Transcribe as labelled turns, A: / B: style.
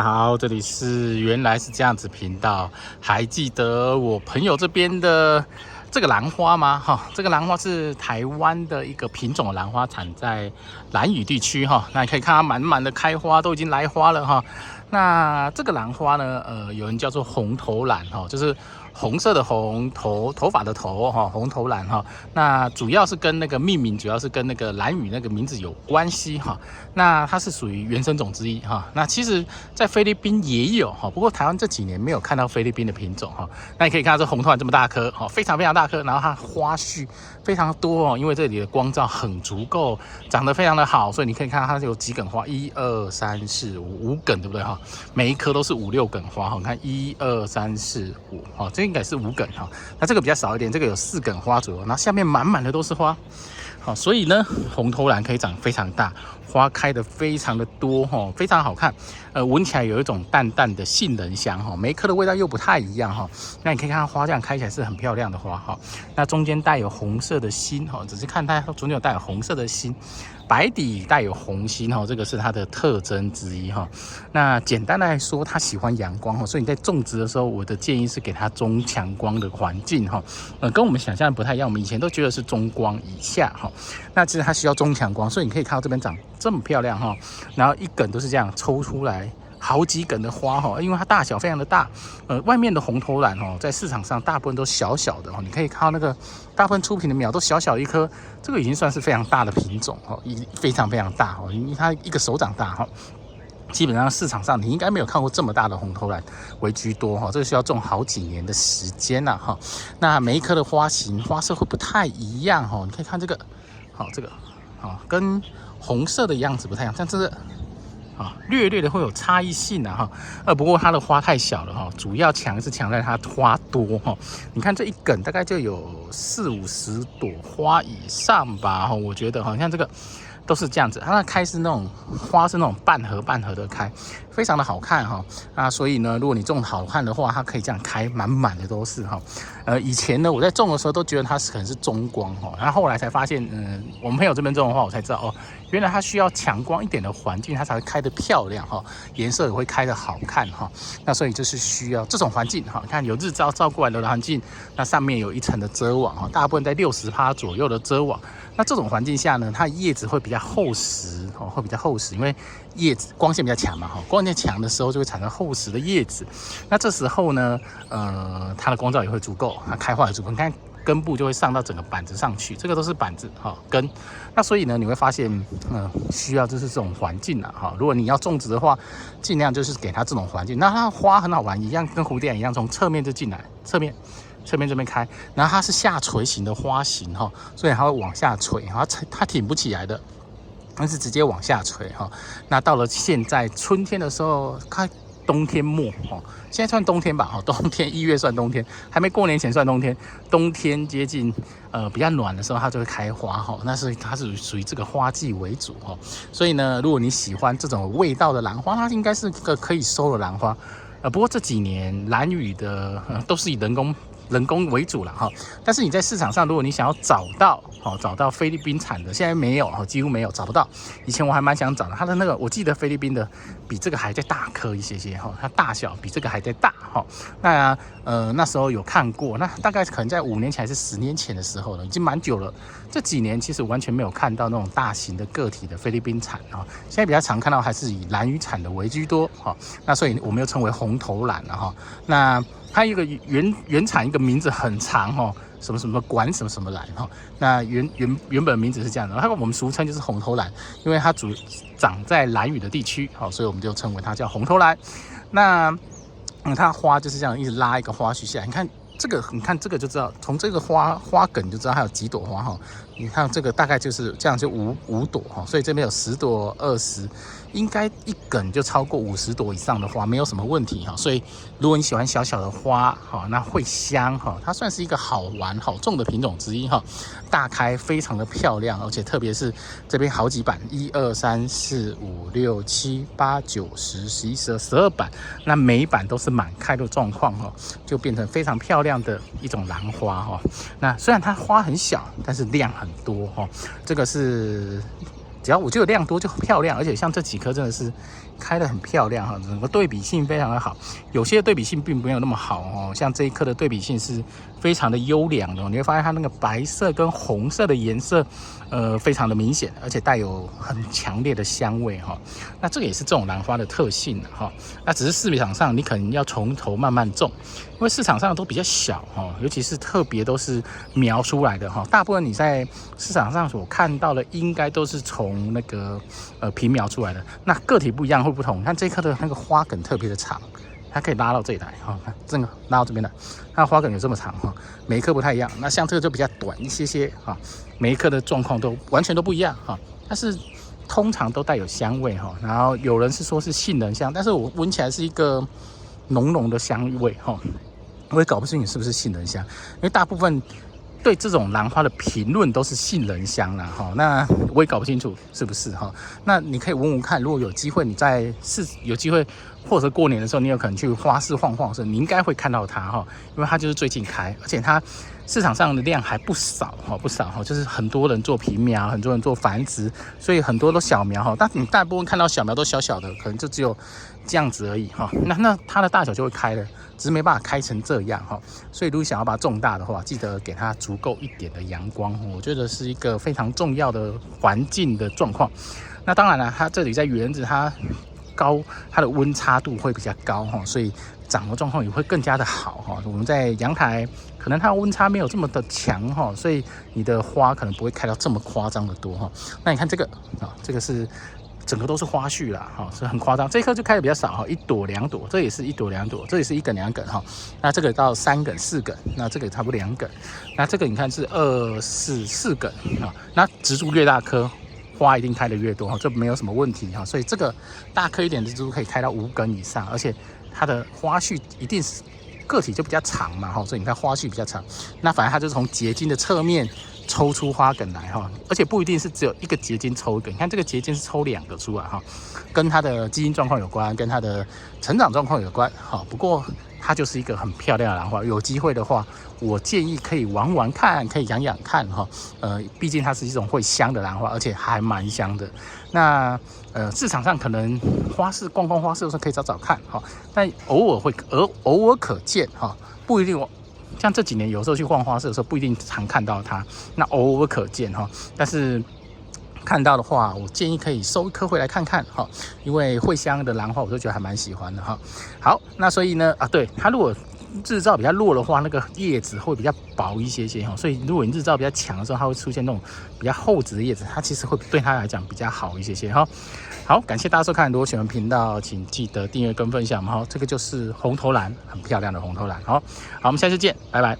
A: 好，这里是原来是这样子频道。还记得我朋友这边的这个兰花吗？这个兰花是台湾的一个品种的兰花，产在兰屿地区那你可以看它满满的开花，都已经来花了那这个兰花呢，有人叫做红头兰就是红色的红，头发的头红头兰那主要是跟那个命名，主要是跟那个兰屿那个名字有关系那它是属于原生种之一那其实，在菲律宾也有不过台湾这几年没有看到菲律宾的品种那你可以看到这红头兰这么大颗非常非常大颗，然后它花序非常多因为这里的光照很足够，长得非常的好，所以你可以看到它有几梗花，1、2、3、4、5梗，对不对每一颗都是5、6梗花你看1、2、3、4、5这应该是5梗那这个比较少一点，这个有4梗花左右，然后下面满满的都是花所以呢，红头兰可以长非常大，花开的非常的多非常好看，闻起来有一种淡淡的杏仁香每一颗的味道又不太一样那你可以看它花这样开起来是很漂亮的花那中间带有红色的心只是看它中间有带有红色的心，白底带有红心这个是它的特征之一那简单来说，它喜欢阳光所以你在种植的时候，我的建议是给它中强光的环境跟我们想象的不太一样，我们以前都觉得是中光以下那其实它需要中强光，所以你可以看到这边长这么漂亮然后一梗都是这样抽出来好几梗的花因为它大小非常的大，外面的红头兰在市场上大部分都小小的你可以看到那个大部分出品的苗都小小一颗，这个已经算是非常大的品种非常非常大因为它一个手掌大基本上市场上你应该没有看过这么大的红头兰为居多这个需要种好几年的时间那每一颗的花型花色会不太一样你可以看这个这个跟红色的样子不太一样，像这个略略的会有差异性不过它的花太小了主要强是强在它花多你看这一梗大概就有40、50朵花以上吧我觉得像这个都是这样子，它的开是那种花是那种半合的开，非常的好看那所以呢，如果你种好看的话，它可以这样开满满的都是以前呢我在种的时候都觉得它可能是中光然后后来才发现我们朋友这边种的话，我才知道原来它需要强光一点的环境，它才会开得漂亮颜色也会开得好看那所以就是需要这种环境你看有日照照过来的环境，那上面有一层的遮网大部分在60%左右的遮网，那这种环境下呢，它的叶子会比较厚实会比较厚实，因为叶子光线比较强嘛光线强的时候就会产生厚实的叶子，那这时候呢它的光照也会足够，它开花也足够，你看根部就会上到整个板子上去，这个都是板子根，那所以呢你会发现需要就是这种环境如果你要种植的话，尽量就是给它这种环境，那它花很好玩，一样跟蝴蝶一样，从侧面就进来，侧面这边开，然后它是下垂型的花型所以它会往下垂，它挺不起来的，但是直接往下垂那到了现在春天的时候，它冬天末现在算冬天吧冬天1月算冬天，还没过年前算冬天，冬天接近比较暖的时候，它就会开花那是它是属于这个花季为主所以呢，如果你喜欢这种味道的兰花，它应该是个可以收的兰花不过这几年兰屿的都是以人工为主了但是你在市场上，如果你想要找到菲律宾产的，现在没有几乎没有，找不到。以前我还蛮想找的，它的那个我记得菲律宾的比这个还在大颗一些它大小比这个还在大那那时候有看过，那大概可能在5年前还是10年前的时候了，已经蛮久了。这几年其实完全没有看到那种大型的个体的菲律宾产现在比较常看到还是以兰屿产的为居多那所以我们又称为红头兰那它一个原产一个名字很长什么什么管什么什么兰那原本名字是这样的，它我们俗称就是红头兰，因为它长在兰屿的地区所以我们就称为它叫红头兰。那它花就是这样一直拉一个花序下来，你看这个就知道，从这个花梗就知道它有几朵花你看这个大概就是这样，就五朵所以这边有10朵、20，应该一梗就超过50朵以上的花，没有什么问题所以如果你喜欢小小的花那会香它算是一个好玩好种的品种之一大开非常的漂亮，而且特别是这边好几版，1、2、3、4、5、6、7、8、9、10、11、12版，那每一版都是满开的状况就变成非常漂亮的一种兰花那虽然它花很小，但是量很多这个是只要我觉得量多就漂亮，而且像这几颗真的是开得很漂亮哈，整个对比性非常的好。有些对比性并没有那么好哦，像这一颗的对比性是非常的优良的，你会发现它那个白色跟红色的颜色，非常的明显，而且带有很强烈的香味哈。那这个也是这种兰花的特性哈。那只是市场上你可能要从头慢慢种，因为市场上都比较小哈，尤其是特别都是苗出来的哈。大部分你在市场上所看到的，应该都是从那个平苗出来的。那个体不一样会不同，看这一颗的那个花梗特别的长。它可以拉到这里来哈，看这个拉到这边来，它的花梗有这么长哈，每一颗不太一样。那像这个就比较短一些些哈，每一颗的状况都完全都不一样哈，但是通常都带有香味哈。然后有人是说是杏仁香，但是我闻起来是一个浓浓的香味哈，我也搞不清楚是不是杏仁香，因为大部分对这种兰花的评论都是杏仁香啦哈，那我也搞不清楚是不是哈。那你可以闻闻看，如果有机会你在有机会。或者过年的时候，你有可能去花市晃晃的时候，你应该会看到它哈，因为它就是最近开，而且它市场上的量还不少哈，不少哈，就是很多人做平苗，很多人做繁殖，所以很多都小苗哈。但你大部分看到小苗都小小的，可能就只有这样子而已哈。那它的大小就会开了，只是没办法开成这样哈。所以如果想要把它种大的话，记得给它足够一点的阳光，我觉得是一个非常重要的环境的状况。那当然了，它这里在园子它的温差度会比较高哈，所以长的状况也会更加的好哈。我们在阳台，可能它的温差没有这么的强哈，所以你的花可能不会开到这么夸张的多哈。那你看这个啊，这个是整个都是花序啦哈，是很夸张。这一颗就开的比较少哈，1朵2朵，这也是1朵2朵，这也是1梗2梗哈。那这个到3梗4梗，那这个差不多2梗。那这个你看是2、4梗啊。那植株越大颗，花一定开的越多哈，这没有什么问题哈。所以这个大颗一点的植株可以开到5梗以上，而且它的花序一定是个体就比较长嘛哈，所以你看花序比较长，那反正它就是从结晶的侧面抽出花梗来哈，而且不一定是只有一个结晶抽一个，你看这个结晶是抽2个出来哈，跟它的基因状况有关，跟它的成长状况有关哈。不过它就是一个很漂亮的兰花，有机会的话，我建议可以玩玩看，可以养养看哈。毕竟它是一种会香的兰花，而且还蛮香的。那市场上可能花市逛花市的时候可以找找看哈，但偶尔可见哈，不一定。像这几年有时候去逛花市的时候，不一定常看到它，那偶尔可见哈。但是看到的话，我建议可以收一颗回来看看哈，因为会香的兰花我都觉得还蛮喜欢的哈。好，那所以呢对它如果日照比较弱的话，那个叶子会比较薄一些些哈，所以如果你日照比较强的时候，它会出现那种比较厚质的叶子，它其实会对它来讲比较好一些些哈。好，感谢大家收看，如果喜欢频道，请记得订阅跟分享哈。这个就是红头兰，很漂亮的红头兰。好，我们下次见，拜拜。